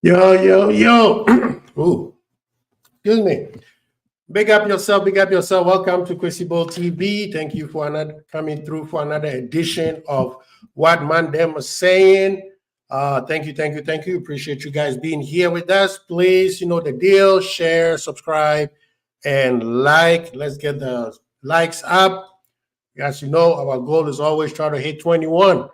Yo, yo, yo. Ooh, excuse me. Big up yourself, big up yourself. Welcome to Chrissy Bowl TV. Thank you for another coming through for another edition of what ManDem was saying. Thank you, thank you, thank you. Appreciate you guys being here with us. Please, you know the deal. Share, subscribe, and like. Let's get the likes up. As you know, our goal is always try to hit 21.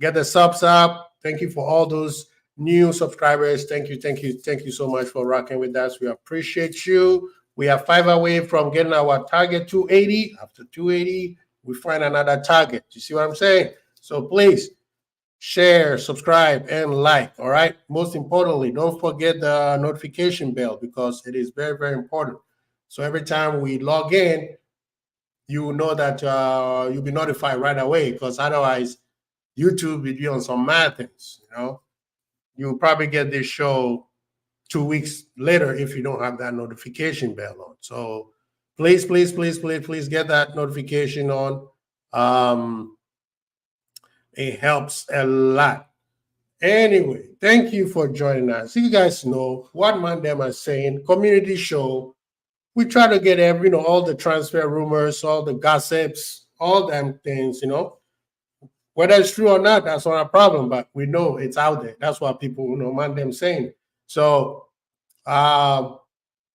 Get the subs up. Thank you for all those new subscribers. Thank you, thank you, thank you so much for rocking with us. We appreciate you. We are 5 away from getting our target 280. After 280, we find another target. You see what I'm saying? So please share, subscribe, and like. All right. Most importantly, don't forget the notification bell because it is very, very important. So every time we log in, you will know that you'll be notified right away because otherwise YouTube will be on some mad things, you know. You'll probably get this show 2 weeks later if you don't have that notification bell on. So please, please, please, please, please get that notification on. It helps a lot. Anyway, thank you for joining us. You guys know what ManDem is saying, community show. We try to get all the transfer rumors, all the gossips, all them things, whether it's true or not, that's not a problem, but we know it's out there. That's what people, ManDem saying. So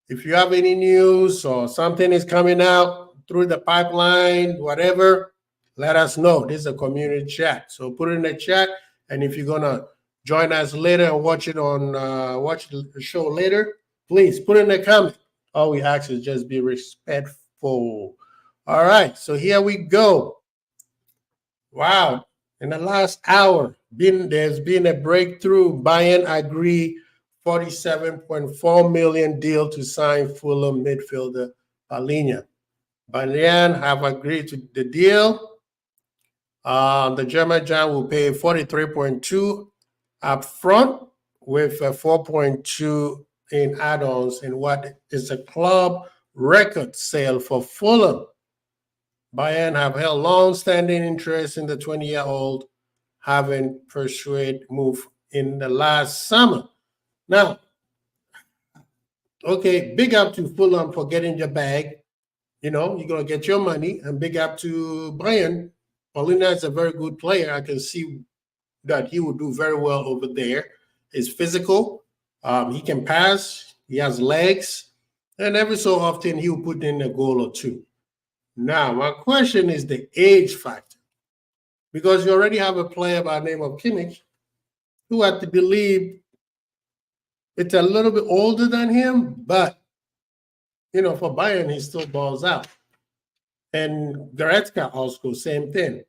if you have any news or something is coming out through the pipeline, whatever, let us know. This is a community chat. So put it in the chat. And if you're gonna join us later and watch it on watch the show later, please put in the comment. All we ask is just be respectful. All right, so here we go. Wow, in the last hour, there's been a breakthrough. Bayern agree 47.4 million deal to sign Fulham midfielder Palhinha. Bayern have agreed to the deal. The German giant will pay 43.2 up front with 4.2 in add-ons in what is a club record sale for Fulham. Bayern have held long-standing interest in the 20-year-old, having pursued move in the last summer. Now, okay, big up to Fulham for getting your bag. You're going to get your money, and big up to Bayern. Paulina is a very good player. I can see that he will do very well over there. He's physical. He can pass. He has legs. And every so often, he'll put in a goal or two. Now, my question is the age factor. Because you already have a player by the name of Kimmich who I believe it's a little bit older than him, but, for Bayern, he still balls out. And Goretzka also, same thing.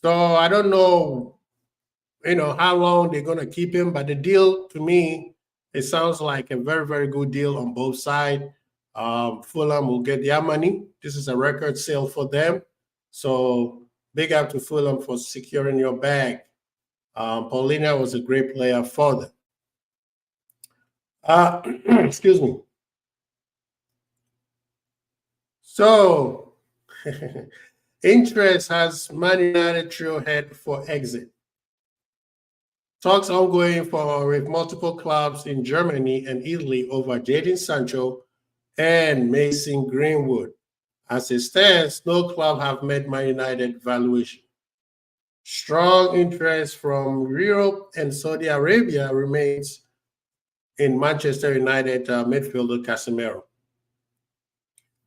So I don't know, how long they're going to keep him, but the deal to me, it sounds like a very, very good deal on both sides. Fulham will get their money. This is a record sale for them. So big up to Fulham for securing your bag. Paulina was a great player for them. Excuse me. So, interest has Man United trailhead for exit. Talks ongoing with multiple clubs in Germany and Italy over Jadon Sancho and Mason Greenwood. As it stands, no club have met Man United valuation. Strong interest from Europe and Saudi Arabia remains in Manchester United midfielder Casemiro.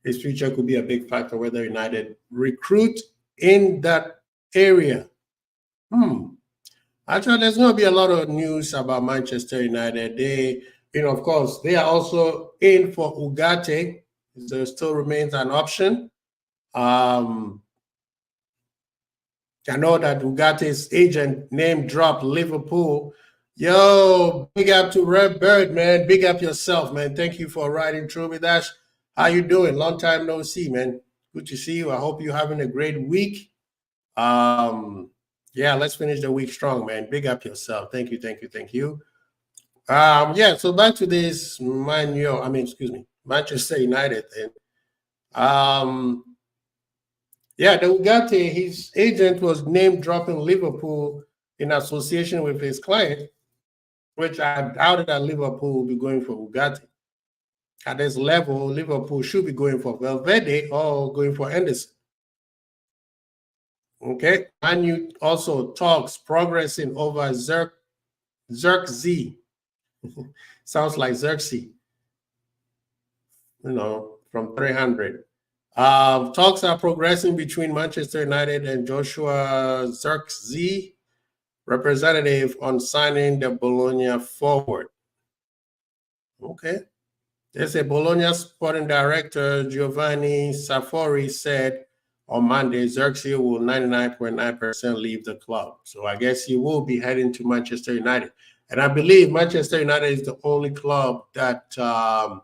His future could be a big factor whether United recruit in that area. Actually, there's going to be a lot of news about Manchester United. They, of course, they are also in for Ugarte. There still remains an option. I know that Ugate's agent name dropped Liverpool. Yo, big up to Red Bird, man. Big up yourself, man. Thank you for riding through with us. How you doing? Long time no see, man. Good to see you. I hope you're having a great week. Yeah, let's finish the week strong, man. Big up yourself. Thank you, thank you, thank you. Yeah, so back to this Manchester United thing. Yeah, the Ugarte, his agent was name dropping Liverpool in association with his client. which I doubted that Liverpool will be going for Ugarte. At this level, Liverpool should be going for Valverde or going for Henderson. Okay, and you also talks progressing over Xerxes. Sounds like Xerxes, from 300. Talks are progressing between Manchester United and Joshua Xerxes, representative on signing the Bologna forward. Okay. There's a Bologna sporting director, Giovanni Safori, said on Monday, Xerxes will 99.9% leave the club. So I guess he will be heading to Manchester United. And I believe Manchester United is the only club that are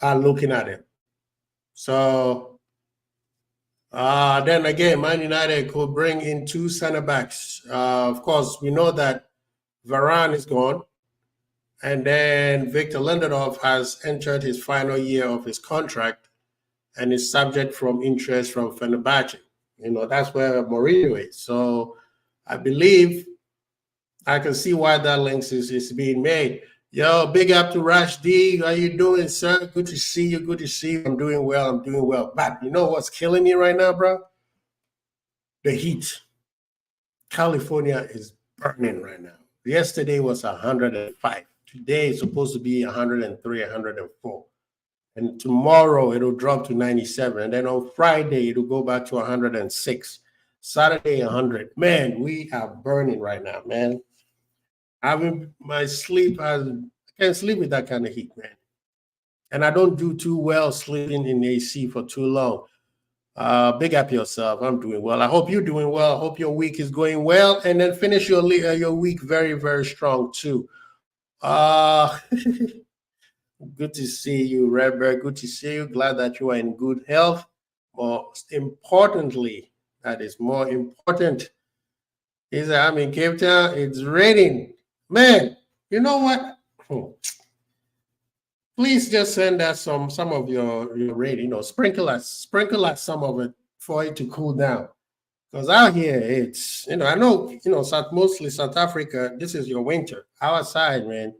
looking at him. So then again, Man United could bring in 2 center backs. Of course, we know that Varane is gone. And then Victor Lindelof has entered his final year of his contract and is subject from interest from Fenerbahce. That's where Mourinho is. So I believe I can see why that link is being made. Yo, big up to Rash D. How you doing, sir? Good to see you. Good to see you. I'm doing well. But you know what's killing me right now, bro? The heat. California is burning right now. Yesterday was 105. Today is supposed to be 103, 104. And tomorrow it'll drop to 97. And then on Friday, it'll go back to 106. Saturday, 100. Man, we are burning right now, man. My sleep, I can't sleep with that kind of heat, man. And I don't do too well sleeping in AC for too long. Big up yourself. I'm doing well. I hope you're doing well. I hope your week is going well. And then finish your week very, very strong, too. Good to see you, Redbird. Good to see you. Glad that you are in good health. Most importantly, that is more important, is that I'm in Cape Town. It's raining. Man, you know what? Please just send us some of your rain, sprinkle us some of it for it to cool down. Because out here, it's, I know, mostly South Africa, this is your winter. Outside, man,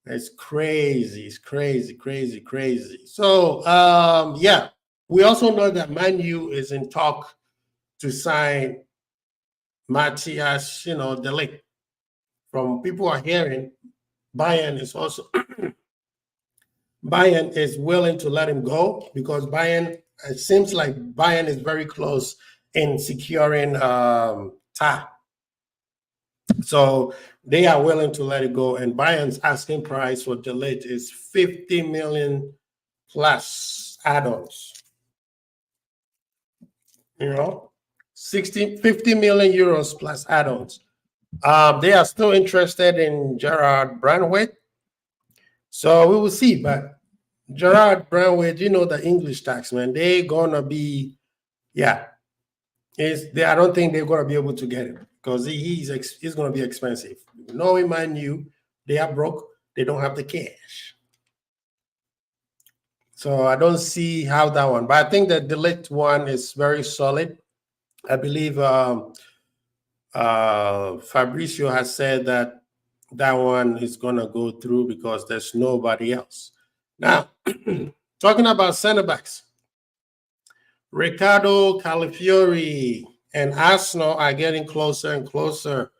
it's crazy. It's crazy, crazy, crazy. So, yeah, we also know that Man U is in talk to sign Matthias, De Ligt. From people are hearing, Bayern is also Bayern is willing to let him go because it seems like Bayern is very close in securing Ta. So they are willing to let it go. And Bayern's asking price for De Ligt is 50 million plus add-ons. 50 million euros plus add-ons. They are still interested in Gerard Brandwaite. So we will see. But Gerard Brandwaite, the English tax, man, they're gonna be, I don't think they're gonna be able to get him because he's gonna be expensive. Knowing Man U, they are broke, they don't have the cash. So I don't see how that one, but I think that the Ligt one is very solid. I believe Fabrizio has said that one is gonna go through because there's nobody else. Now, talking about center backs, Ricardo Calafiori and Arsenal are getting closer and closer.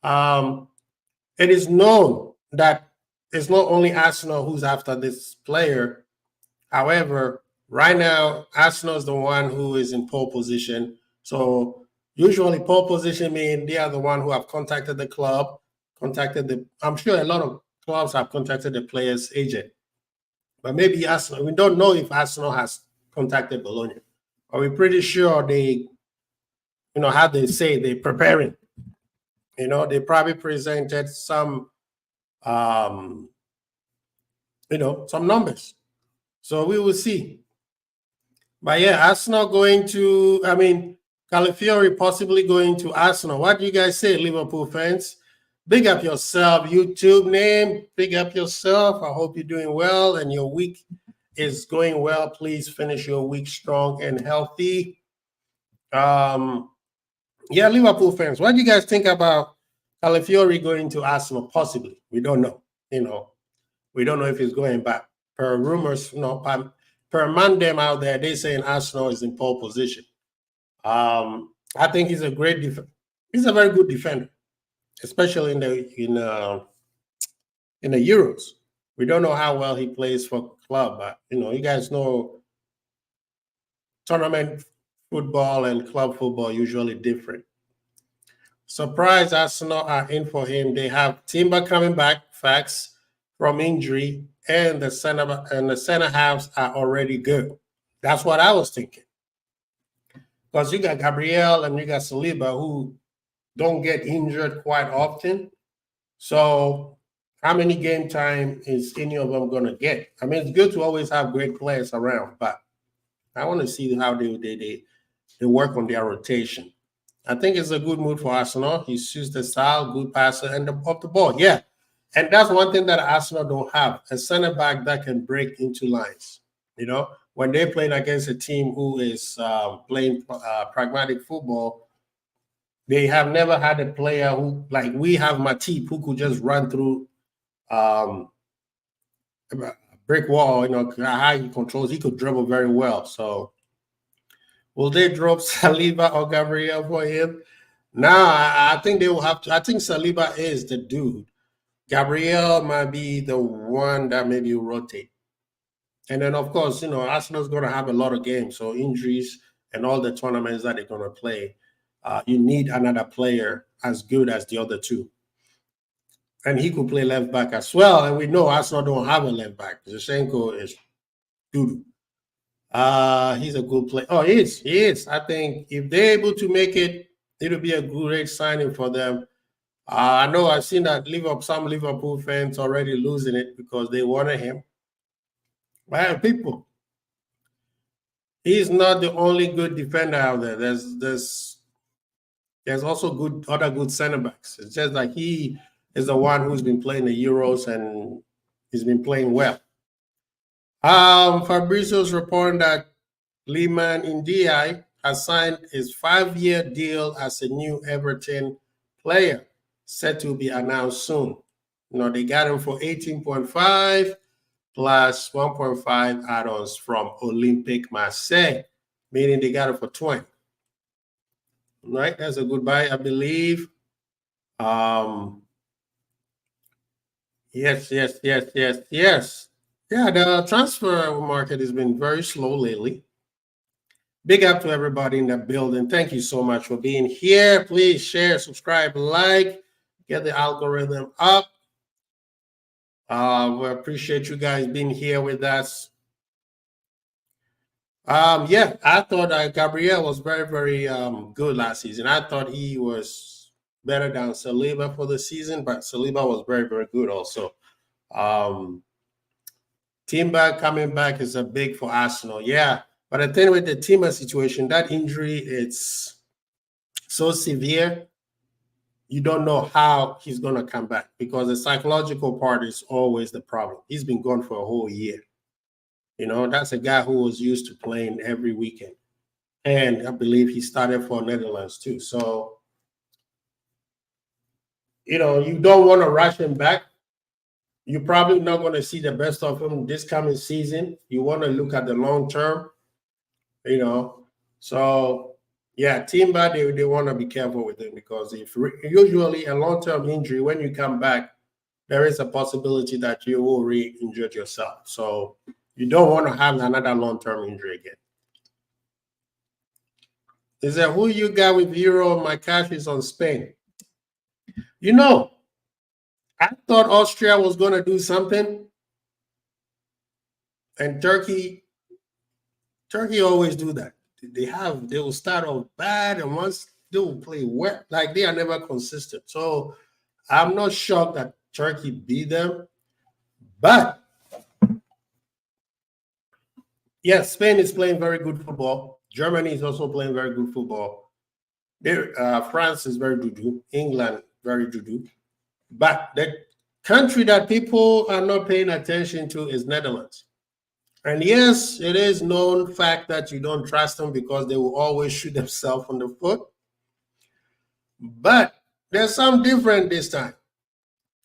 It is known that it's not only Arsenal who's after this player. However, right now, Arsenal is the one who is in pole position. So usually pole position means they are the one who have contacted the club, I'm sure a lot of clubs have contacted the player's agent. But maybe Arsenal, we don't know if Arsenal has contacted Bologna. But we're pretty sure they, how they say they're preparing. They probably presented some, some numbers. So we will see. But yeah, Arsenal Calafiori possibly going to Arsenal. What do you guys say, Liverpool fans? Big up yourself, YouTube name. Big up yourself. I hope you're doing well and your week is going well. Please finish your week strong and healthy. Yeah, Liverpool fans, what do you guys think about Calafiori going to Arsenal, possibly. We don't know. We don't know if he's going back. Per rumors, per ManDem out there, they saying Arsenal is in pole position. I think he's a great defender. He's a very good defender, especially in the Euros. We don't know how well he plays for club, but you guys know tournament football and club football usually different. Surprise, Arsenal are in for him. They have Timber coming back, facts, from injury, and the center halves are already good. That's what I was thinking. Because you got Gabriel and you got Saliba who don't get injured quite often. So how many game time is any of them going to get? I mean, it's good to always have great players around, but I want to see how they work on their rotation. I think it's a good move for Arsenal. He suits the style, good passer, and off the ball. Yeah. And that's one thing that Arsenal don't have, a center back that can break into lines. When they're playing against a team who is playing pragmatic football, they have never had a player who, like we have Matip, who could just run through a brick wall, how he controls. He could dribble very well. So will they drop Saliba or Gabriel for him? No, I think they will have to. I think Saliba is the dude. Gabriel might be the one that maybe will rotate. And then, of course, Arsenal's going to have a lot of games. So injuries and all the tournaments that they're going to play, you need another player as good as the other two. And he could play left back as well. And we know Arsenal don't have a left back. Zinchenko is doo-doo. He's a good player. Oh, he is. I think if they're able to make it, it'll be a great signing for them. I know I've seen that some Liverpool fans already losing it because they wanted him. Well, people, he's not the only good defender out there. There's also other good center backs. It's just like he is the one who's been playing the Euros and he's been playing well. Fabrizio's reporting that Liman Ndiaye has signed his 5-year deal as a new Everton player, set to be announced soon. They got him for 18.5 plus 1.5 add-ons from Olympique Marseille, meaning they got it for 20. Right, that's a good buy, I believe. Yes. Yeah, the transfer market has been very slow lately. Big up to everybody in the building. Thank you so much for being here. Please share, subscribe, like, get the algorithm up. We appreciate you guys being here with us. Yeah, I thought Gabriel was very, very good last season. I thought he was better than Saliba for the season, but Saliba was very, very good also. Timber coming back is a big for Arsenal. Yeah, but the thing with the Timber situation, that injury, it's so severe. You don't know how he's going to come back because the psychological part is always the problem. He's been gone for a whole year. That's a guy who was used to playing every weekend. And I believe he started for Netherlands too. So, you don't want to rush him back. You're probably not going to see the best of him this coming season. You want to look at the long term, So, yeah, Timber, they want to be careful with him because usually a long-term injury, when you come back, there is a possibility that you will re-injure yourself. So you don't want to have another long-term injury again. Is that who you got with Euro? My cash is on Spain. I thought Austria was going to do something. And Turkey always do that. They will start off bad, and once they will play well, like they are never consistent. So I'm not shocked that Turkey beat them, but yes, Spain is playing very good football. Germany is also playing very good football. France is very doo-doo. England very doo-doo. But the country that people are not paying attention to is Netherlands. And yes, it is known fact that you don't trust them because they will always shoot themselves on the foot. But There's some different this time.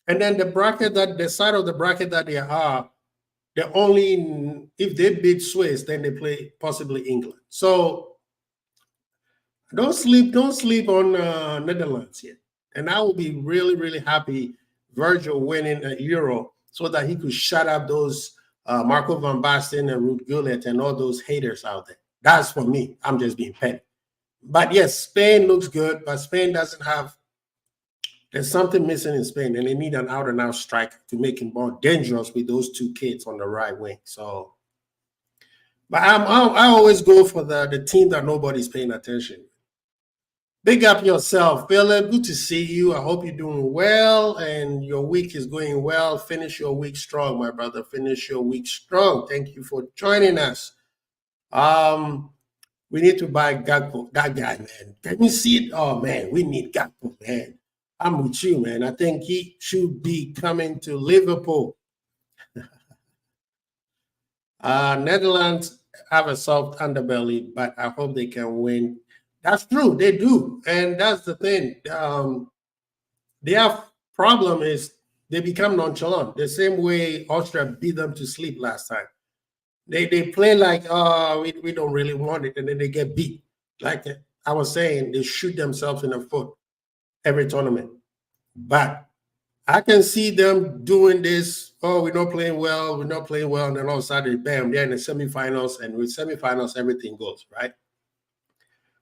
And then the side of the bracket that they are, they're only, if they beat Swiss, then they play possibly England. So don't sleep on Netherlands yet. And I will be really, really happy Virgil winning a Euro so that he could shut up those Marco van Basten and Ruud Gullit and all those haters out there. That's for me. I'm just being petty. But yes, Spain looks good, but Spain doesn't have, there's something missing in Spain, and they need an out-and-out striker to make it more dangerous with those two kids on the right wing. So, but I always go for the team that nobody's paying attention. Big up yourself, Philip. Good to see you. I hope you're doing well and your week is going well. Finish your week strong, my brother. Finish your week strong. Thank you for joining us. We need to buy Gakpo. That guy, man. Can you see it? Oh, man, we need Gakpo, man. I'm with you, man. I think he should be coming to Liverpool. Netherlands have a soft underbelly, but I hope they can win. That's true. They do. And that's the thing. Their problem is they become nonchalant. The same way Austria beat them to sleep last time. They play like, oh, we don't really want it. And then they get beat. Like I was saying, they shoot themselves in the foot every tournament. But I can see them doing this. Oh, we're not playing well. And then all of a sudden, bam, they're in the semifinals. And with semifinals, everything goes, right?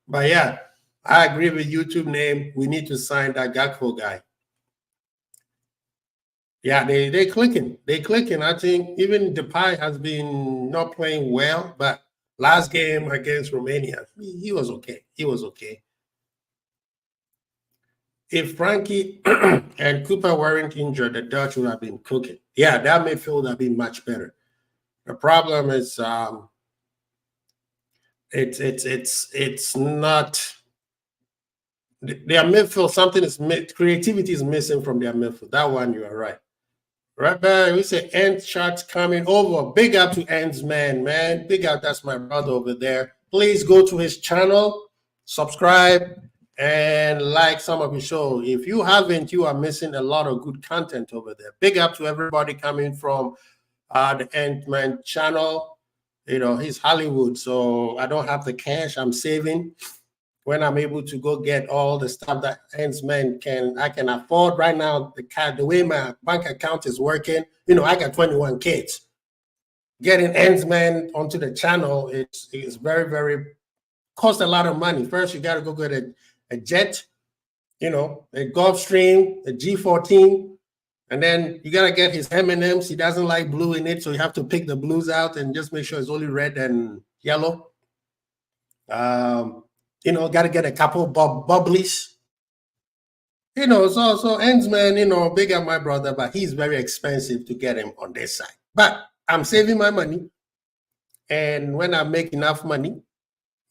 But yeah, I agree with YouTube name. We need to sign that Gakpo guy. Yeah, they clicking. They clicking. I think even Depay has been not playing well, but last game against Romania, he was okay. He was okay. If Frankie and Cooper weren't injured, the Dutch would have been cooking. Yeah, that midfield would have been much better. The problem is it's not their midfield. Something is creativity is missing from their midfield. That one you are right. Right back, we say Ends shots coming over. Big up to Ends, man. Big up. That's my brother over there. Please go to his channel, subscribe, and like some of his shows. If you haven't, you are missing a lot of good content over there. Big up to everybody coming from the Ends Man channel. You know, he's Hollywood, so I don't have the cash. I'm saving. When I'm able to go get all the stuff that Ensman I can afford right now, the way my bank account is working, you know, I got 21 kids. Getting Ensman onto the channel is very, very, cost a lot of money. First, you got to go get a jet, you know, a Gulfstream, a G14, and then you got to get his M&Ms. He doesn't like blue in it, so you have to pick the blues out and just make sure it's only red and yellow. You know, got to get a couple bubblies. You know, so Ensman, you know, big up my brother, but he's very expensive to get him on this side. But I'm saving my money. And when I make enough money,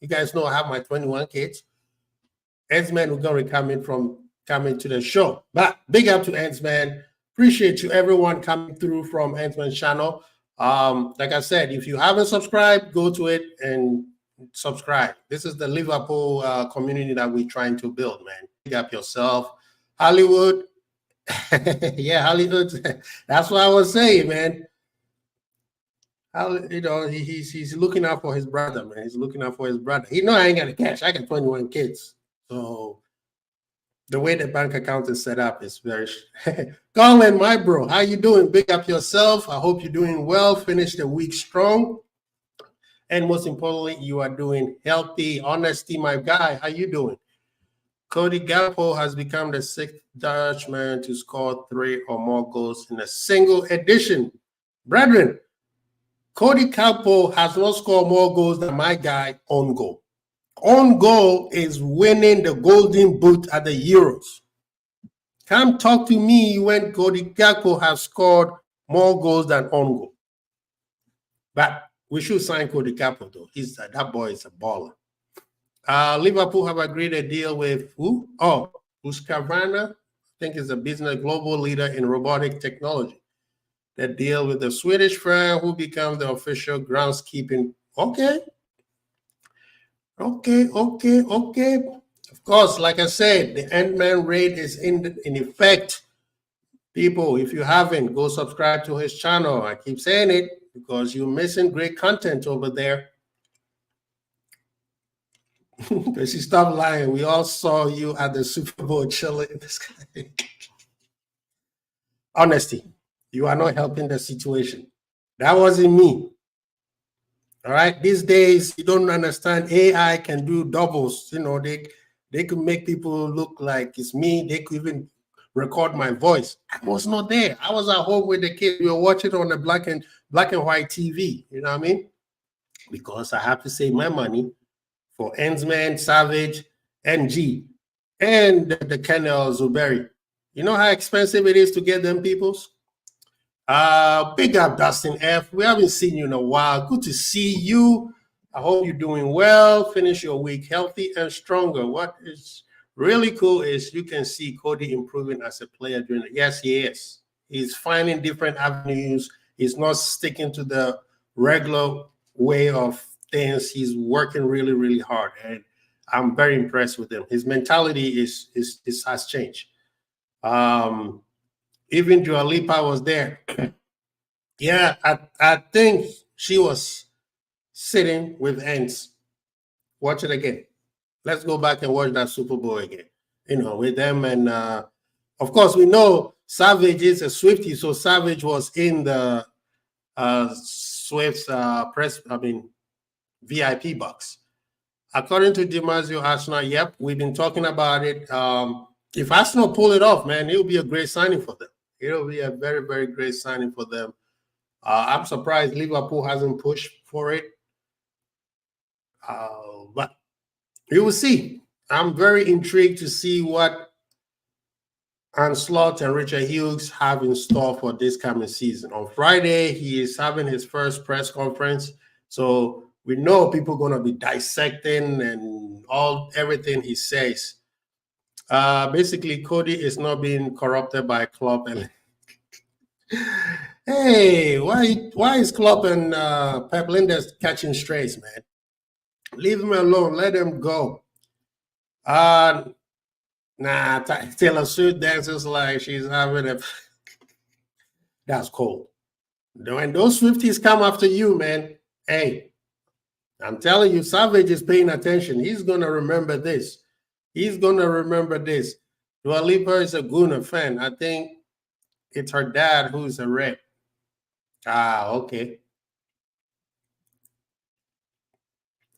you guys know I have my 21 kids. Ensman will going to coming to the show. But big up to Ensman. Appreciate you, everyone coming through from Ensman's channel. Like I said, if you haven't subscribed, go to it and subscribe. This is the Liverpool community that we're trying to build, man. Pick up yourself. Hollywood. Yeah, Hollywood. That's what I was saying, man. You know, he's looking out for his brother, man. He's looking out for his brother. He know I ain't got the cash. I got 21 kids. So the way the bank account is set up is very Colin, my bro. How you doing? Big up yourself. I hope you're doing well. Finish the week strong. And most importantly, you are doing healthy. Honesty, my guy. How you doing? Cody Gakpo has become the 6th Dutchman to score 3 or more goals in a single edition. Brethren, Cody Gakpo has not scored more goals than my guy on goal. On goal is winning the Golden Boot at the Euros. Come talk to me when Cody Gakpo has scored more goals than on goal. But we should sign Cody Gakpo, though. That boy is a baller. Liverpool have agreed a deal with who? Oh, Husqvarna, I think is a business global leader in robotic technology. The deal with the Swedish firm who become the official groundskeeping. Okay. Of course, like I said, the Ant-Man raid is in effect. People, if you haven't, go subscribe to his channel. I keep saying it because you're missing great content over there. Because you stop lying. We all saw you at the Super Bowl chilling. Honesty, you are not helping the situation. That wasn't me. All right. These days, you don't understand. AI can do doubles. You know, they could make people look like it's me. They could even record my voice. I was not there. I was at home with the kids. We were watching on the black and white TV. You know what I mean? Because I have to save my money for Ensman, Savage, NG, and the Kennel Zuberi. You know how expensive it is to get them peoples? Big up Dustin F. We haven't seen you in a while. Good to see you. I hope you're doing well. Finish your week healthy and stronger. What is really cool is you can see Cody improving as a player during it. Yes, he is. He's finding different avenues. He's not sticking to the regular way of things. He's working really, really hard, and I'm very impressed with him. His mentality has changed. Even Dua Lipa was there. Yeah, I think she was sitting with ants. Watch it again. Let's go back and watch that Super Bowl again. You know, with them. And of course, we know Savage is a Swiftie, so Savage was in the Swift's VIP box. According to DiMarzio Arsenal, yep, we've been talking about it. If Arsenal pull it off, man, it'll be a great signing for them. It'll be a very, very great signing for them. I'm surprised Liverpool hasn't pushed for it. But you will see. I'm very intrigued to see what Anslot and Richard Hughes have in store for this coming season. On Friday, he is having his first press conference. So we know people are going to be dissecting and everything he says. Basically, Cody is not being corrupted by Klopp. And hey, why is Klopp and Pep Linders catching strays, man? Leave them alone. Let them go. Taylor Swift dances like she's having a. That's cold. When those Swifties come after you, man, hey, I'm telling you, Savage is paying attention. He's going to remember this. He's going to remember this. Dua Lipa is a Guna fan. I think it's her dad who's a rep. Okay.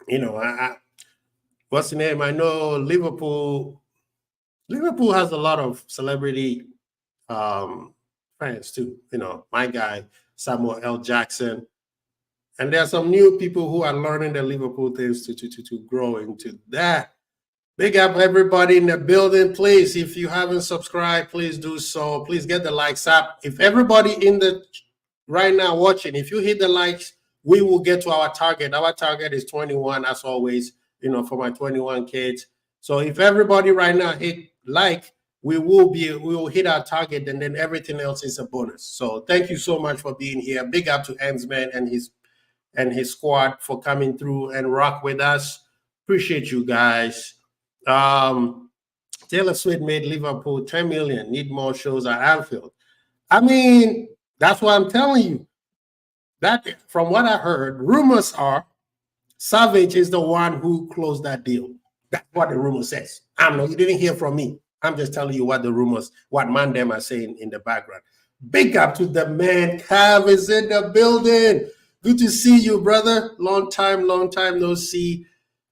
You know, what's the name? I know Liverpool has a lot of celebrity fans too. You know, my guy, Samuel L. Jackson. And there are some new people who are learning the Liverpool things to grow into that. Big up everybody in the building. Please, if you haven't subscribed, please do so. Please get the likes up. If everybody in the right now watching, if you hit the likes, we will get to our target. Our target is 21, as always, you know, for my 21 kids. So if everybody right now hit like, we will hit our target, and then everything else is a bonus. So thank you so much for being here. Big up to Ensman and his squad for coming through and rock with us. Appreciate you guys. Taylor Swift made Liverpool 10 million. Need more shows at Anfield. I mean, that's what I'm telling you. That from what I heard, rumors are Savage is the one who closed that deal. That's what the rumor says. I don't know. You didn't hear from me. I'm just telling you what the rumors, what ManDem are saying in the background. Big up to the man. Cav is in the building. Good to see you, brother. Long time no see.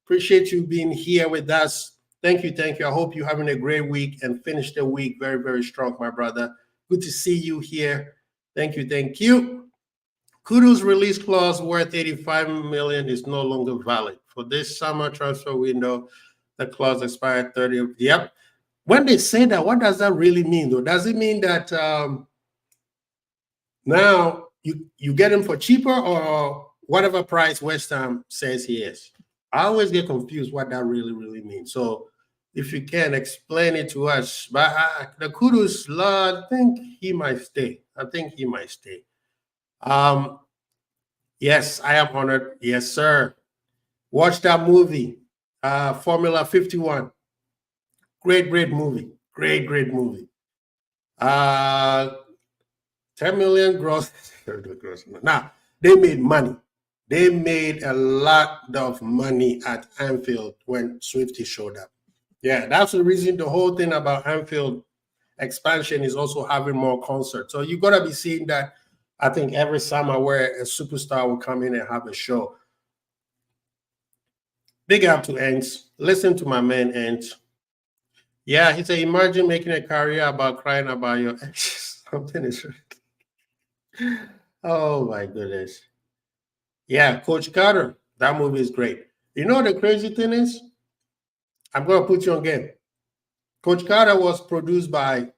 Appreciate you being here with us. Thank you. I hope you're having a great week and finish the week very, very strong, my brother. Good to see you here. Thank you. Kudos release clause worth 85 million is no longer valid. For this summer transfer window, the clause expired 30th. Yep. When they say that, what does that really mean, though? Does it mean that now you get him for cheaper, or whatever price West Ham says he is? I always get confused what that really means. So if you can explain it to us. But the Kudos, I think he might stay. Yes, I am honored. Yes, sir. Watch that movie, Formula 51. Great movie. Great movie. 10 million gross. Now, they made money. They made a lot of money at Anfield when Swifty showed up. Yeah, that's the reason the whole thing about Anfield expansion is also having more concerts. So you got to be seeing that, I think, every summer where a superstar will come in and have a show. Big up to Ents. Listen to my man Ents. Yeah, he said, imagine making a career about crying about your ex. Something is right. Oh my goodness. Yeah, Coach Carter. That movie is great. You know the crazy thing is? I'm gonna put you on game. Coach Carter was produced by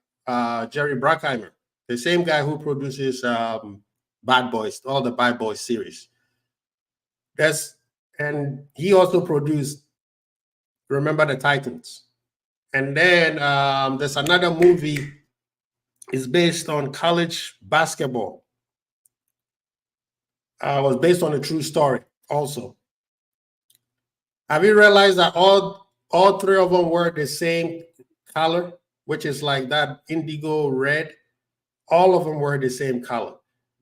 Jerry Bruckheimer, the same guy who produces Bad Boys, all the Bad Boys series. And he also produced Remember the Titans. And then there's another movie. It's based on college basketball. Was based on a true story also. Have you realized that all three of them were the same color, which is like that indigo red? All of them were the same color,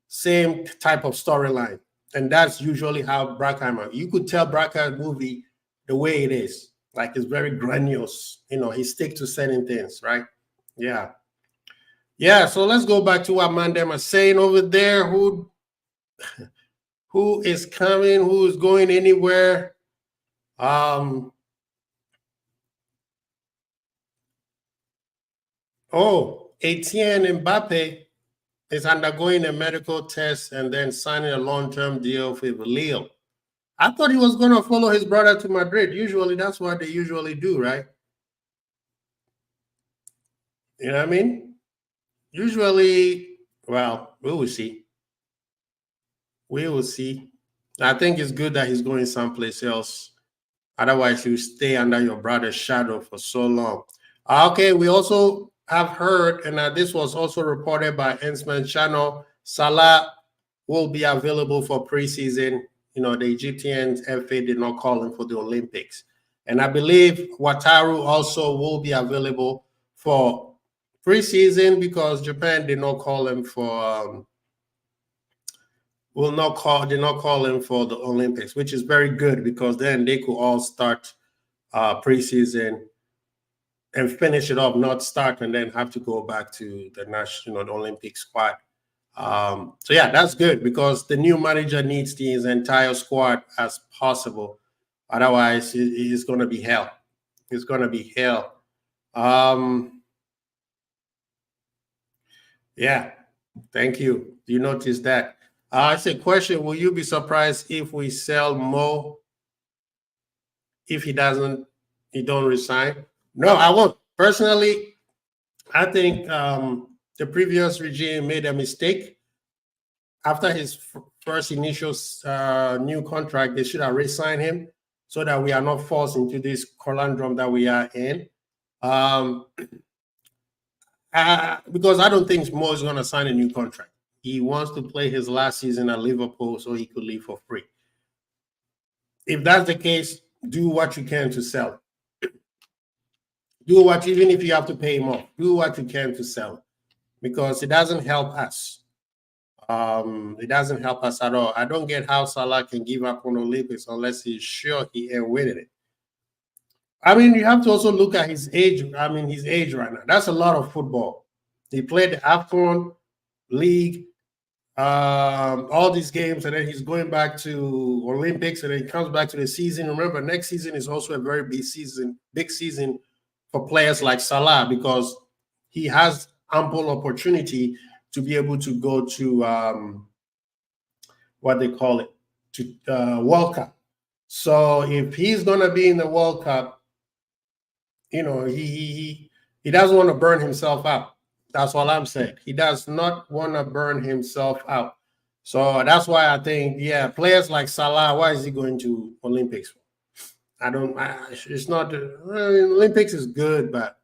same type of storyline. And that's usually how Bruckheimer, you could tell Bruckheimer movie the way it is. Like it's very grandiose. You know, he sticks to certain things, right? Yeah. Yeah, so let's go back to what ManDem is saying over there. Who is coming? Who is going anywhere? Etienne Mbappe is undergoing a medical test and then signing a long-term deal with Lille. I thought he was going to follow his brother to Madrid. Usually, that's what they usually do, right? You know what I mean? Usually, well, we will see. We will see. I think it's good that he's going someplace else. Otherwise, you stay under your brother's shadow for so long. Okay, we also have heard, and this was also reported by Ensman Channel, Salah will be available for preseason. You know, the Egyptians FA did not call him for the Olympics. And I believe Wataru also will be available for preseason because Japan did not call him for did not call him for the Olympics, which is very good because then they could all start preseason and finish it off, not start and then have to go back to the national, the Olympic squad. So yeah, that's good because the new manager needs his entire squad as possible. Otherwise, it's going to be hell. It's going to be hell. Yeah, thank you. You notice that? It's a question. Will you be surprised if we sell Mo if he don't resign? No, I won't. Personally, I think the previous regime made a mistake. After his first initial new contract, they should have re-signed him so that we are not forced into this conundrum that we are in. Because I don't think Mo is going to sign a new contract. He wants to play his last season at Liverpool so he could leave for free. If that's the case, do what you can to sell. Even if you have to pay him off, do what you can to sell because it doesn't help us. It doesn't help us at all. I don't get how Salah can give up on Olympics unless he's sure he ain't winning it. I mean, you have to also look at his age. I mean, his age right now. That's a lot of football. He played the AFCON League, all these games, and then he's going back to Olympics, and then he comes back to the season. Remember, next season is also a very big season for players like Salah because he has ample opportunity to be able to go to what they call it, to World Cup. So if he's going to be in the World Cup, you know, he doesn't want to burn himself out. That's all I'm saying. He does not want to burn himself out. So that's why I think, yeah, players like Salah, why is he going to Olympics? It's not, Olympics is good, but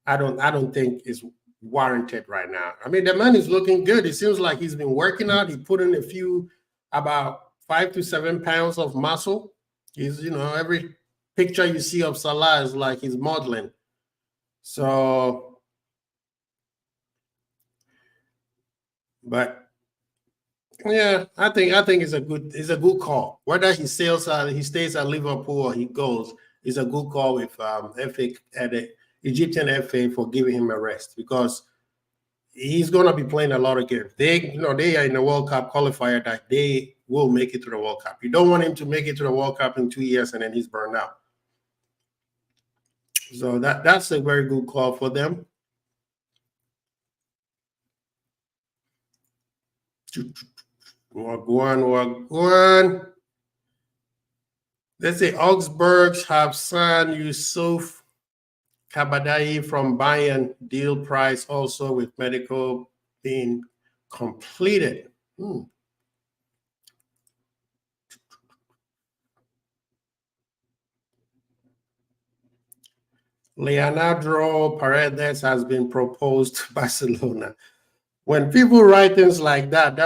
I don't think it's warranted right now. I mean, the man is looking good. It seems like he's been working out. He put in about 5 to 7 pounds of muscle. He's, every picture you see of Salah is like he's modeling. So, but yeah, I think it's a good call. Whether he stays at Liverpool or he goes, it's a good call with FA at the Egyptian FA for giving him a rest, because he's gonna be playing a lot of games. They are in the World Cup qualifier that they will make it to the World Cup. You don't want him to make it to the World Cup in 2 years and then he's burned out. So that's a very good call for them. Wagwan. Let's say Augsburgs have signed Yusuf Kabadai from Bayern. Deal price also with medical being completed. Leonardo Paredes has been proposed to Barcelona. When people write things like that,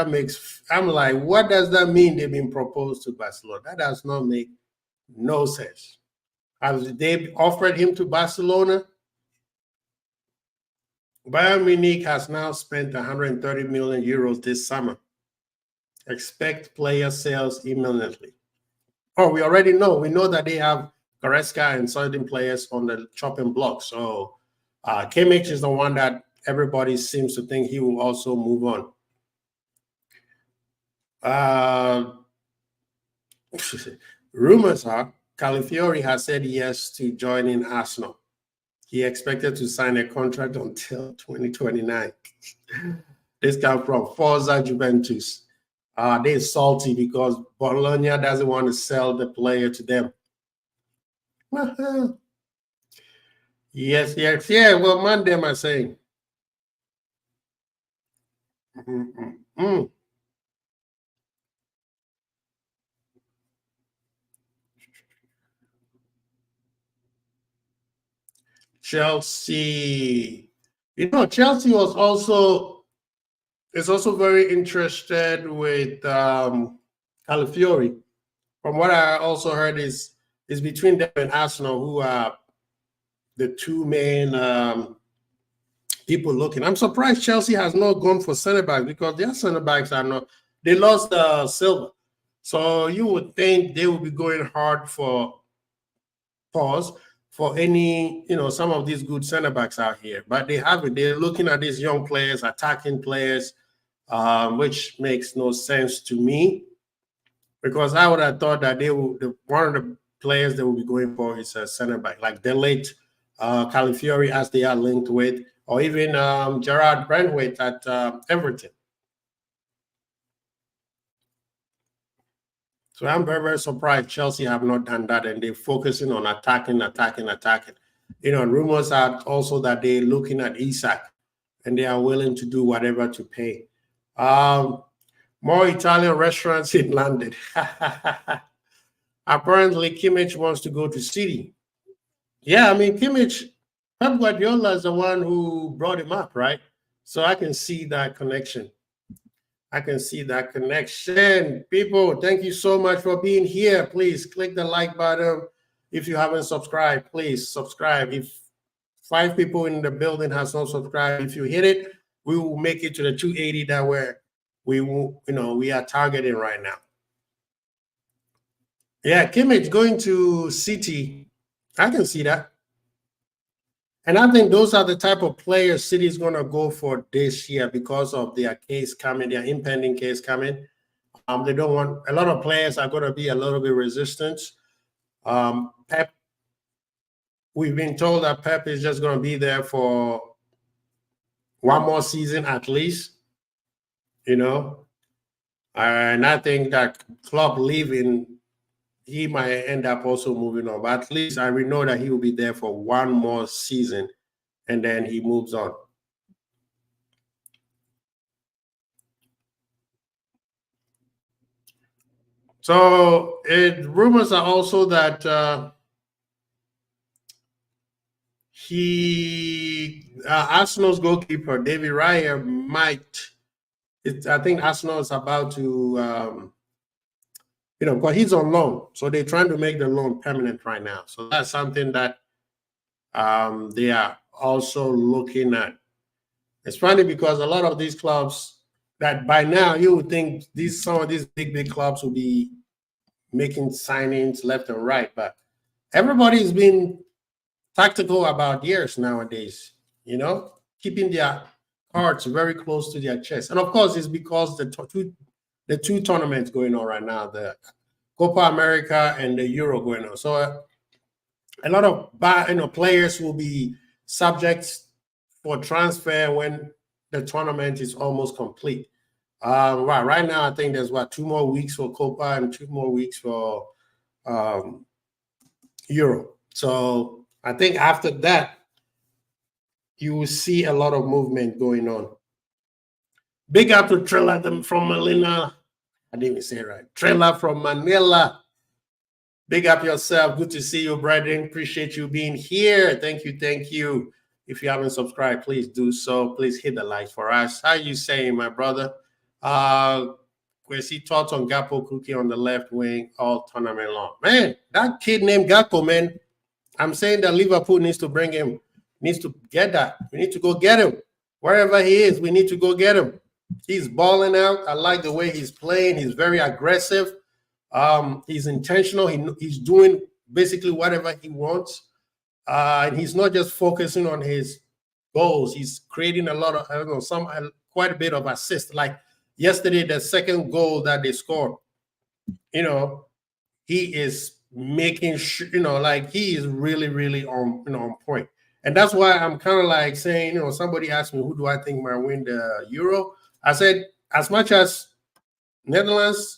I'm like, what does that mean they've been proposed to Barcelona? That does not make no sense. Have they offered him to Barcelona? Bayern Munich has now spent 130 million euros this summer. Expect player sales imminently. Oh, we already know. We know that they have Goretzka and certain players on the chopping block. So Kimmich is the one that everybody seems to think he will also move on. Rumors are Calafiori has said yes to joining Arsenal. He expected to sign a contract until 2029. This comes from Forza Juventus. They're salty because Bologna doesn't want to sell the player to them. Yes. Well, ManDem are saying. Chelsea. Chelsea is also very interested with Calafiori. From what I also heard is between them and Arsenal, who are the two main people looking. I'm surprised Chelsea has not gone for center backs, because their center backs are not. They lost Silva, so you would think they would be going hard for any some of these good center backs out here, but they haven't. They're looking at these young players, attacking players, which makes no sense to me, because I would have thought that one of the players they will be going for is a center back, like the late Calafiori, as they are linked with, or even Gerard Brentwaite at Everton. So I'm very, very surprised Chelsea have not done that, and they're focusing on attacking. Rumors are also that they're looking at Isak, and they are willing to do whatever to pay. More Italian restaurants in London. Apparently, Kimmich wants to go to City. Yeah, I mean, Kimmich, Pep Guardiola is the one who brought him up, right? So I can see that connection. People, thank you so much for being here. Please click the like button. If you haven't subscribed, please subscribe. If 5 people in the building has not subscribed, if you hit it, we will make it to the 280 that we are targeting right now. Yeah, Kimmich going to City. I can see that. And I think those are the type of players City is going to go for this year because of their case coming, their impending case coming. They don't want, a lot of players are going to be a little bit resistant. Pep, we've been told that Pep is just going to be there for one more season at least, and I think that Klopp leaving, he might end up also moving on. But at least I will know that he will be there for one more season, and then he moves on. So rumors are also that Arsenal's goalkeeper David Raya might. I think Arsenal is about to, because he's on loan, so they're trying to make the loan permanent right now. So that's something that they are also looking at. It's funny because a lot of these clubs that by now you would think some of these big clubs will be making signings left and right, but everybody's been tactical about years nowadays, keeping their cards very close to their chest. And of course, it's because the two tournaments going on right now, the Copa America and the Euro going on. So a lot of players will be subject for transfer when the tournament is almost complete. Right now, I think there's 2 more weeks for Copa and 2 more weeks for Euro. So I think after that, you will see a lot of movement going on. Big up to Trilla from Manila. I didn't even say it right. Trilla from Manila. Big up yourself. Good to see you, brethren. Appreciate you being here. Thank you. Thank you. If you haven't subscribed, please do so. Please hit the like for us. How you saying, my brother? Kwesi thoughts on Gakpo Cookie on the left wing all tournament long. Man, that kid named Gakpo, man. I'm saying that Liverpool needs to bring him, needs to get that. We need to go get him. Wherever he is, we need to go get him. He's balling out. I like the way he's playing. He's very aggressive. He's intentional. He's doing basically whatever he wants. And he's not just focusing on his goals. He's creating a lot of, quite a bit of assist. Like yesterday, the second goal that they scored, he is making sure, like he is really, really on point. And that's why I'm kind of like saying, somebody asked me, who do I think might win the Euro? I said, as much as Netherlands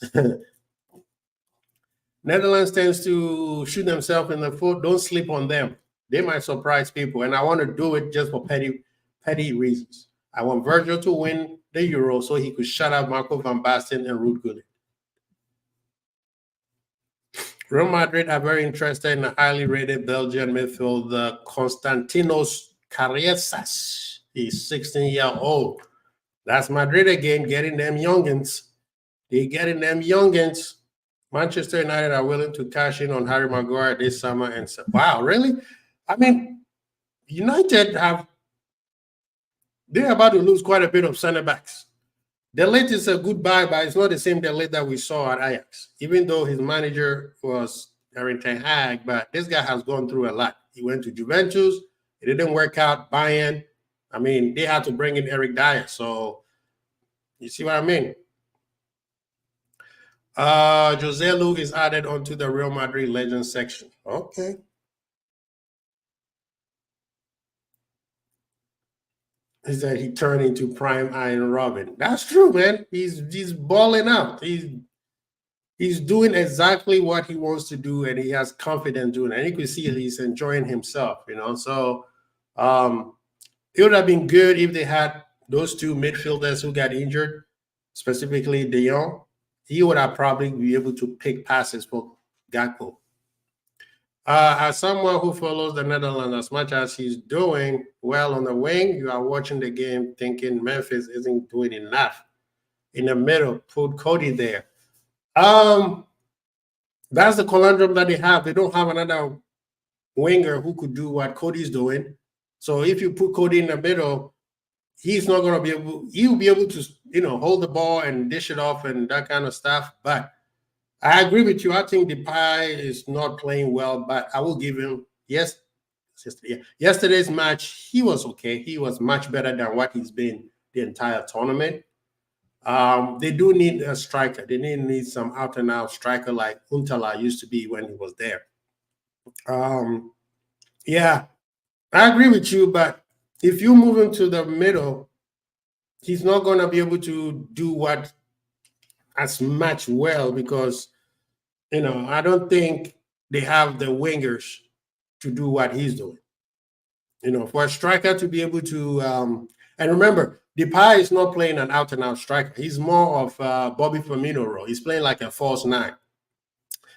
tends to shoot themselves in the foot, don't sleep on them. They might surprise people. And I want to do it just for petty reasons. I want Virgil to win the Euro so he could shut up Marco van Basten and Ruud Gullit. Real Madrid are very interested in a highly rated Belgian midfielder, Konstantinos Kariesas. He's 16-year-old. That's Madrid again, getting them youngins. They're getting them youngins. Manchester United are willing to cash in on Harry Maguire this summer. And say, wow, really? I mean, United they're about to lose quite a bit of center backs. De Ligt is a good buy, but it's not the same De Ligt that we saw at Ajax, even though his manager was Erik ten Hag, but this guy has gone through a lot. He went to Juventus. It didn't work out. Bayern. I mean, they had to bring in Eric Dyer. So you see what I mean? Joselu is added onto the Real Madrid Legends section. Okay. He said he turned into prime Iron Robin. That's true, man. He's balling out. He's doing exactly what he wants to do, and he has confidence doing it. And you can see he's enjoying himself, So it would have been good if they had those two midfielders who got injured, specifically De Jong. He would have probably be able to pick passes for Gakpo. As someone who follows the Netherlands as much as he's doing well on the wing, you are watching the game thinking Memphis isn't doing enough. In the middle, put Cody there. That's the conundrum that they have. They don't have another winger who could do what Cody's doing. So if you put Cody in the middle, he's not going to be able. He'll be able to, hold the ball and dish it off and that kind of stuff. But I agree with you. I think Depay is not playing well, but I will give him yesterday's match. He was okay. He was much better than what he's been the entire tournament. They do need a striker. They need some out-and-out striker like Huntelaar used to be when he was there. Yeah, I agree with you, but if you move him to the middle, he's not going to be able to do as much well because, I don't think they have the wingers to do what he's doing. For a striker to be able to, and remember, Depay is not playing an out-and-out striker. He's more of Bobby Firmino role. He's playing like a false nine.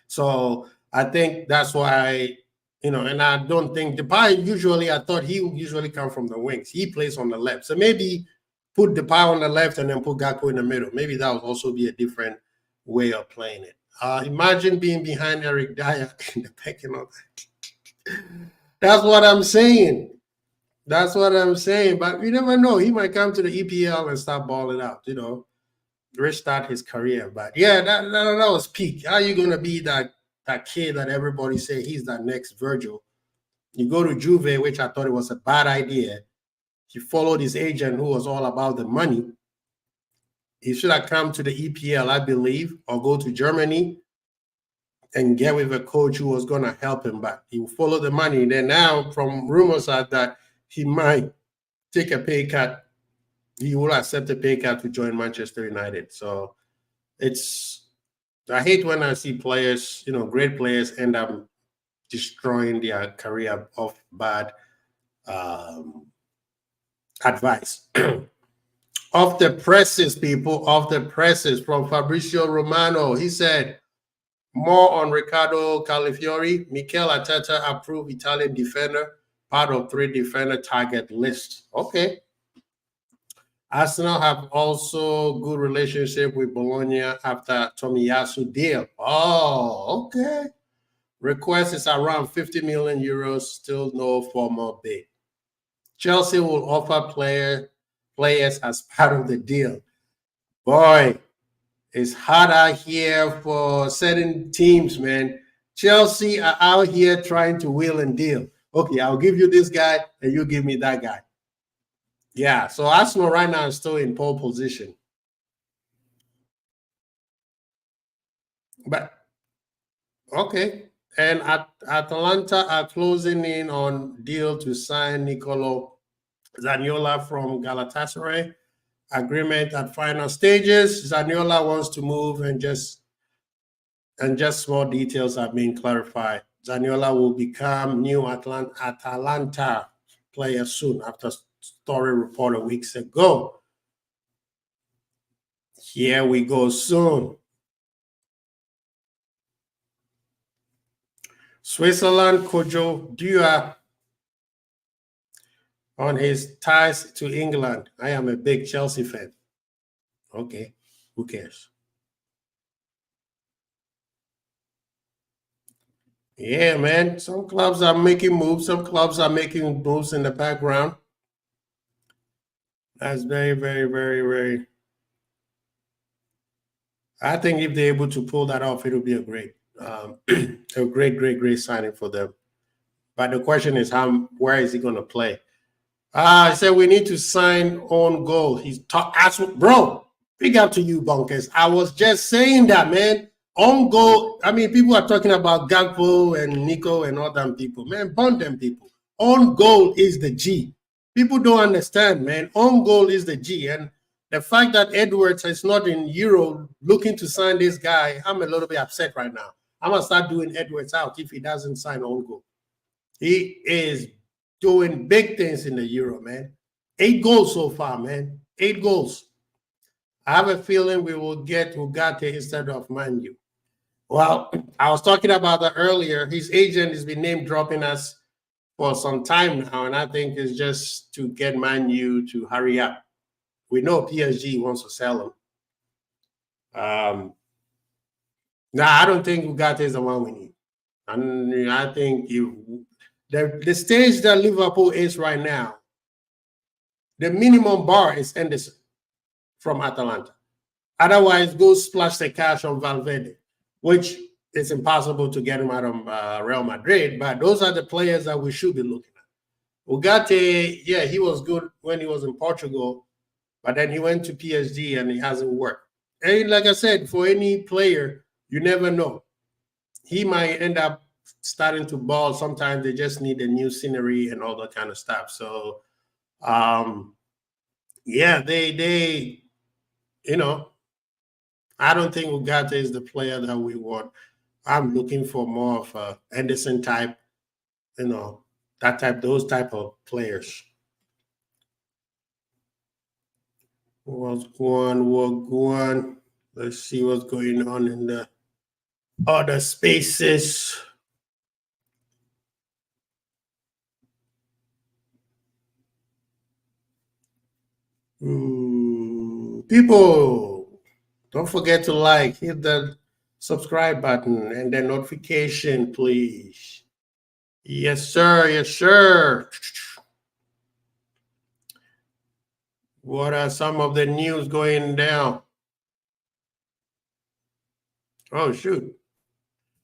So I think that's why, and I don't think Depay I thought he would usually come from the wings. He plays on the left. So maybe put Depay on the left and then put Gakpo in the middle. Maybe that would also be a different way of playing it. Imagine being behind Eric Dyer in the pecking order. That's what I'm saying. That's what I'm saying. But you never know. He might come to the EPL and start balling out, restart his career. But yeah, that was peak. How are you gonna be that kid that everybody say he's that next Virgil? You go to Juve, which I thought it was a bad idea. He followed his agent who was all about the money. He should have come to the EPL, I believe, or go to Germany and get with a coach who was going to help him back. He will follow the money. Then now, from rumors are that he might take a pay cut. He will accept a pay cut to join Manchester United. So I hate when I see players, great players end up destroying their career off bad advice. Off the presses, people, off the presses from Fabrizio Romano. He said, more on Riccardo Calafiori. Mikel Arteta approved Italian defender, part of 3 defender target list. Okay. Arsenal have also good relationship with Bologna after Tomiyasu deal. Oh, okay. Request is around 50 million euros, still no formal bid. Chelsea will offer players as part of the deal. Boy, it's hard out here for certain teams, man. Chelsea are out here trying to wheel and deal. Okay, I'll give you this guy and you give me that guy. Yeah, so Arsenal right now is still in pole position. But, okay. And Atalanta are closing in on deal to sign Nicolo Zaniolo from Galatasaray. Agreement at final stages. Zaniolo wants to move and just small details are being clarified. Zaniolo will become new Atalanta player soon after story reported weeks ago. Here we go soon. Switzerland Kojo Dua on his ties to England. I am a big Chelsea fan. Okay, who cares? Yeah, man. Some clubs are making moves. Some clubs are making moves in the background. That's very, very, very, very. I think if they're able to pull that off, it'll be a great, great signing for them. But the question is, where is he going to play? I said we need to sign on goal. He's bro. Big up to you, Bunkers. I was just saying that, man. On goal. I mean, people are talking about Gakpo and Nico and all them people. Man, burn them people. On goal is the G. People don't understand, man. On goal is the G. And the fact that Edwards is not in Euro looking to sign this guy, I'm a little bit upset right now. I'm going to start doing Edwards out if he doesn't sign on goal. He is doing big things in the Euro, man. 8 goals so far, man. 8 goals. I have a feeling we will get Ugarte instead of Manu. Well, I was talking about that earlier. His agent has been name dropping us for some time now, and I think it's just to get Manu to hurry up. We know PSG wants to sell him. I don't think Ugarte is the one we need. And I think the stage that Liverpool is right now, the minimum bar is Henderson from Atalanta. Otherwise, go splash the cash on Valverde, which is impossible to get him out of Real Madrid. But those are the players that we should be looking at. Ugarte, yeah, he was good when he was in Portugal, but then he went to PSG and it hasn't worked. And like I said, for any player, you never know. He might end up starting to ball. Sometimes they just need a new scenery and all that kind of stuff. So, yeah, they I don't think Ugarte is the player that we want. I'm looking for more of a Henderson type, those type of players. What's going on? Let's see what's going on in the other spaces. People, don't forget to hit the subscribe button and the notification, please. Yes, sir. Yes, sir. What are some of the news going down? Oh, shoot.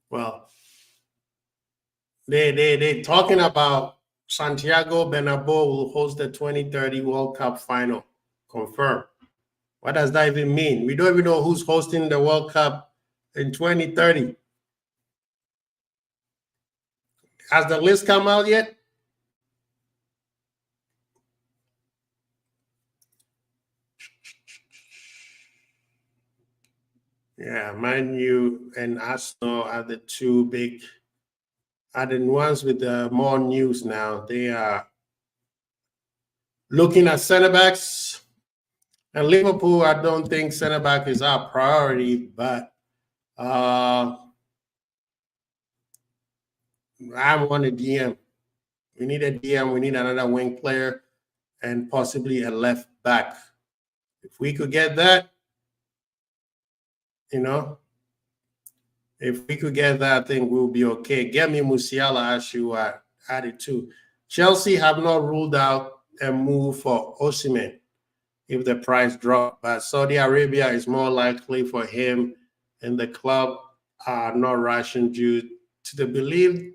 Well, they talking about Santiago Bernabeu will host the 2030 World Cup final. Confirmed. What does that even mean? We don't even know who's hosting the World Cup in 2030. Has the list come out yet? Yeah, Man U and Arsenal are the two big, are the ones with the more news now. They are looking at center backs. And Liverpool, I don't think center back is our priority, but I'm on a DM. We need a DM. We need another wing player and possibly a left back. If we could get that, if we could get that, I think we'll be okay. Get me Musiala as you are added to. Chelsea have not ruled out a move for Osimhen if the price drops, but Saudi Arabia is more likely for him, and the club are not rushing due to the belief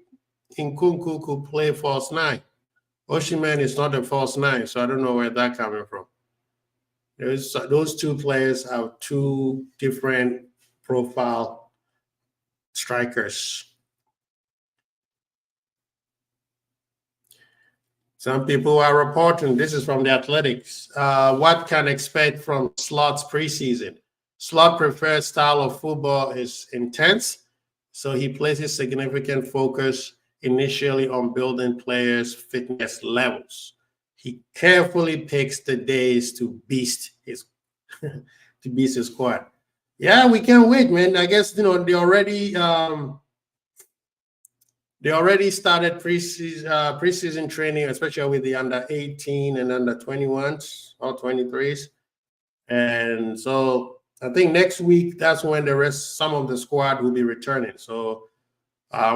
Nkunku could play false nine. Osimhen is not a false nine, so I don't know where that's coming from. Those two players have two different profile strikers. Some people are reporting, this is from the Athletics, what can expect from Slot's preseason. Slot preferred style of football is intense, so he places significant focus initially on building players' fitness levels. He carefully picks the days to beast his squad. Yeah, we can't wait, man. I guess they already started preseason training, especially with the under 18 and under 21s or 23s. And so I think next week, that's when some of the squad will be returning. So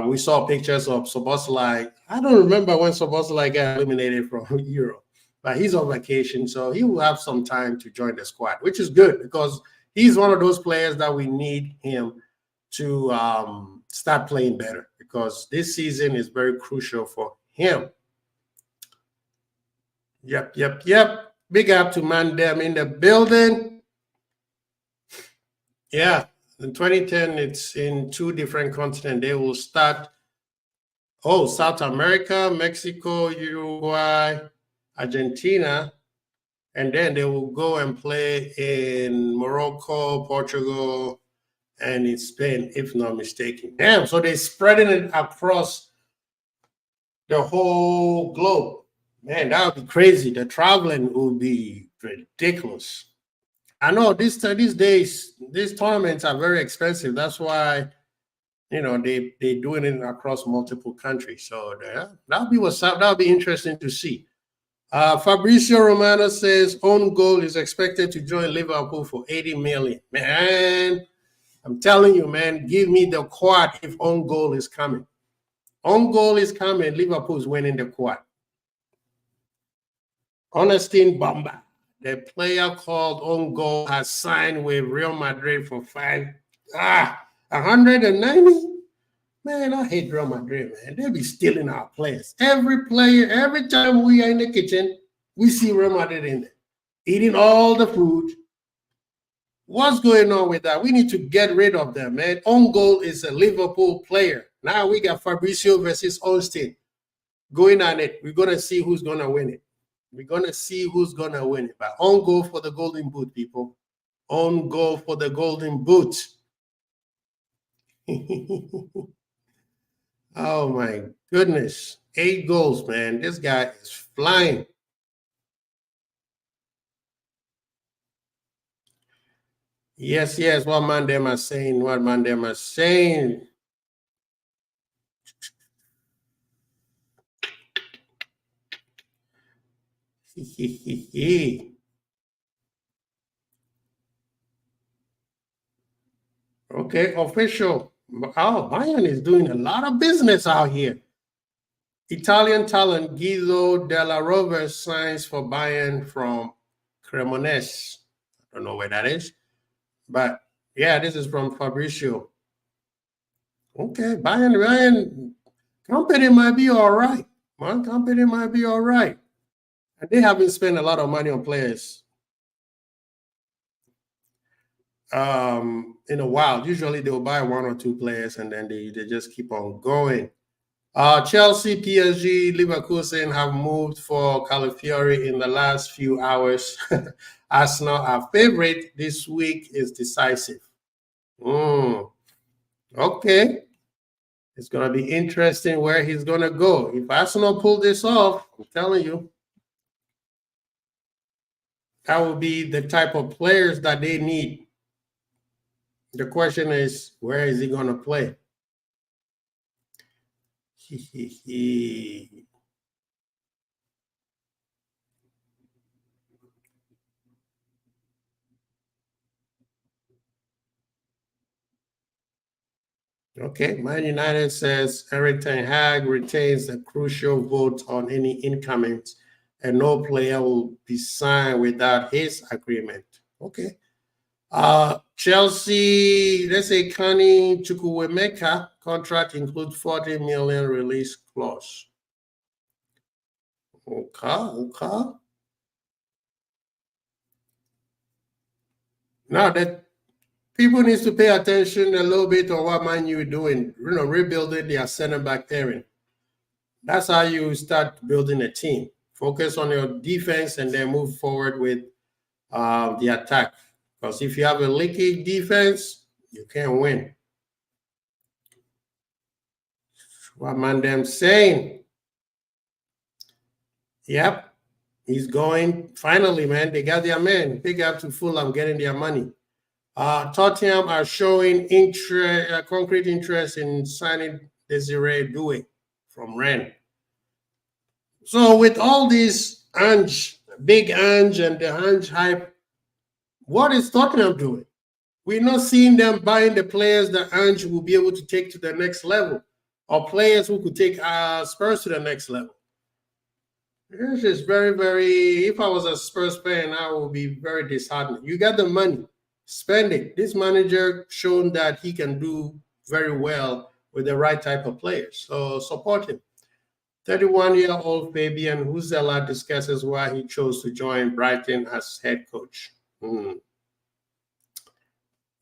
we saw pictures of Szoboszlai. I don't remember when Szoboszlai got eliminated from Europe, but he's on vacation. So he will have some time to join the squad, which is good because he's one of those players that we need him to start playing better because this season is very crucial for him. Yep. Big up to ManDem in the building. Yeah, in 2010, it's in two different continents. They will start, South America, Mexico, Uruguay, Argentina, and then they will go and play in Morocco, Portugal, and in Spain, if not mistaken. Damn, so they're spreading it across the whole globe. Man, that would be crazy. The traveling would be ridiculous. I know these days, these tournaments are very expensive. That's why, they're doing it across multiple countries. So that'll be what's up. That'll be interesting to see. Fabrizio Romano says own goal is expected to join Liverpool for 80 million. Man, I'm telling you, man, give me the quad if own goal is coming. Own goal is coming. Liverpool's winning the quad. Ernestine Bamba, the player called own goal, has signed with Real Madrid for 190. Man, I hate Real Madrid, man. They'll be stealing our players. Every time we are in the kitchen, we see Real Madrid in there, eating all the food. What's going on with that? We need to get rid of them, man. Own goal is a Liverpool player. Now we got Fabrizio versus Austin going on it. We're going to see who's going to win it. But own goal for the golden boot, people. Own goal for the golden boot. Oh, my goodness. 8 goals, man. This guy is flying. Yes. What ManDem are saying. Okay, official. Bayern is doing a lot of business out here. Italian talent Guido Della Rovere signs for Bayern from Cremonese. I don't know where that is. But yeah, this is from Fabricio. Okay, buying company might be all right. One company might be all right. And they haven't spent a lot of money on players in a while. Usually they'll buy one or two players and then they just keep on going. Chelsea, PSG, Leverkusen have moved for Calafiori in the last few hours. Arsenal, our favorite this week, is decisive. Okay. It's going to be interesting where he's going to go. If Arsenal pull this off, I'm telling you, that will be the type of players that they need. The question is, where is he going to play? Okay, Man United says Eric Ten Hag retains a crucial vote on any incomings, and no player will be signed without his agreement. Okay. Chelsea, let's say Kani Chukwuemeka contract includes 40 million release clause. Okay. Now that people need to pay attention a little bit on what Man U doing, rebuilding their center back pairing. That's how you start building a team. Focus on your defense and then move forward with the attack. Because if you have a leaky defense, you can't win. What ManDem saying? Yep, he's going. Finally, man, they got their man. Big up to Fulham getting their money. Tottenham are showing concrete interest in signing Desiree Doué from Rennes. So with all this big Ange and the Ange hype, what is Tottenham doing? We're not seeing them buying the players that Ange will be able to take to the next level, or players who could take Spurs to the next level. It's just very, very, if I was a Spurs fan, I would be very disheartened. You got the money, spend it. This manager shown that he can do very well with the right type of players. So support him. 31-year-old Fabian Huzela discusses why he chose to join Brighton as head coach.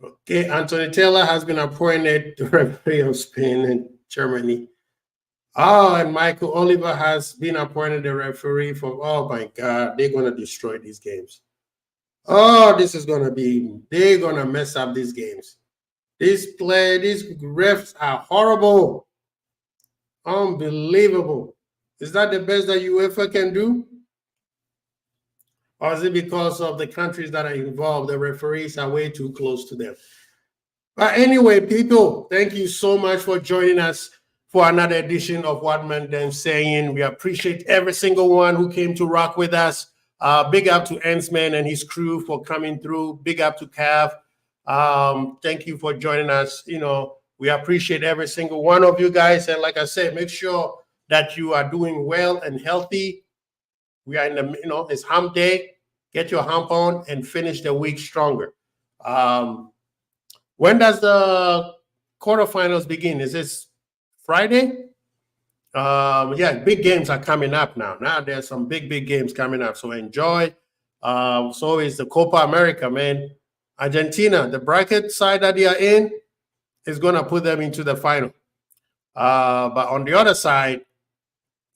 Okay, Anthony Taylor has been appointed the referee of Spain and Germany. And Michael Oliver has been appointed the referee for, oh my God, they're going to destroy these games. Oh, this is going to be, they're going to mess up these games. These refs are horrible. Unbelievable. Is that the best that UEFA can do? Or is it because of the countries that are involved, the referees are way too close to them? But anyway, people, thank you so much for joining us for another edition of What ManDem Saying. We appreciate every single one who came to rock with us. Big up to Ensman and his crew for coming through. Big up to Cav. Thank you for joining us. We appreciate every single one of you guys. And like I said, make sure that you are doing well and healthy. We are in the, it's hump day. Get your hump on and finish the week stronger. When does the quarterfinals begin? Is this Friday? Yeah, big games are coming up now. Now there's some big games coming up. So enjoy. So is the Copa America, man. Argentina, the bracket side that they are in is going to put them into the final. But on the other side,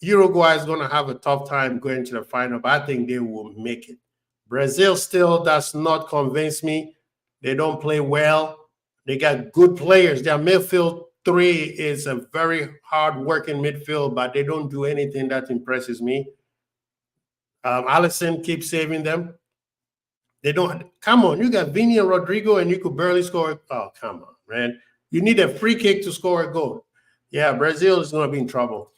Uruguay is going to have a tough time going to the final, but I think they will make it. Brazil still does not convince me. They don't play well. They got good players. Their midfield three is a very hard-working midfield, but they don't do anything that impresses me. Alisson keeps saving them. They don't. Come on, you got Vini and Rodrigo, and you could barely score. Oh, come on, man. You need a free kick to score a goal. Yeah, Brazil is going to be in trouble.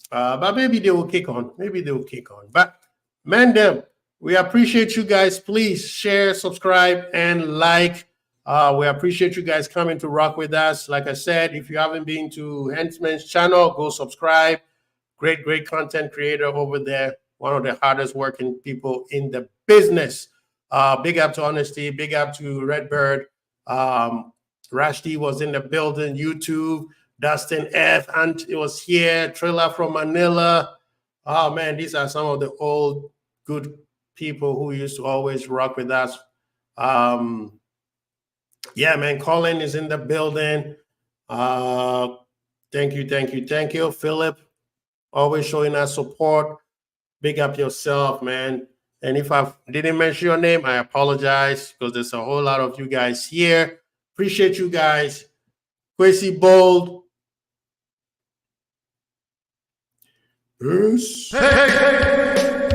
But maybe they will kick on. Maybe they will kick on. But ManDem, we appreciate you guys. Please share, subscribe, and like. We appreciate you guys coming to rock with us. Like I said, if you haven't been to Hensman's channel, go subscribe. Great content creator over there. One of the hardest working people in the business. Big up to Honesty. Big up to Redbird. Rashdi was in the building. YouTube. Dustin F. And it was here. Trailer from Manila. Oh man, these are some of the old good people who used to always rock with us. Yeah, man. Colin is in the building. Thank you, Philip. Always showing us support. Big up yourself, man. And if I didn't mention your name, I apologize because there's a whole lot of you guys here. Appreciate you guys. Kwesi Bold. Peace. Hey.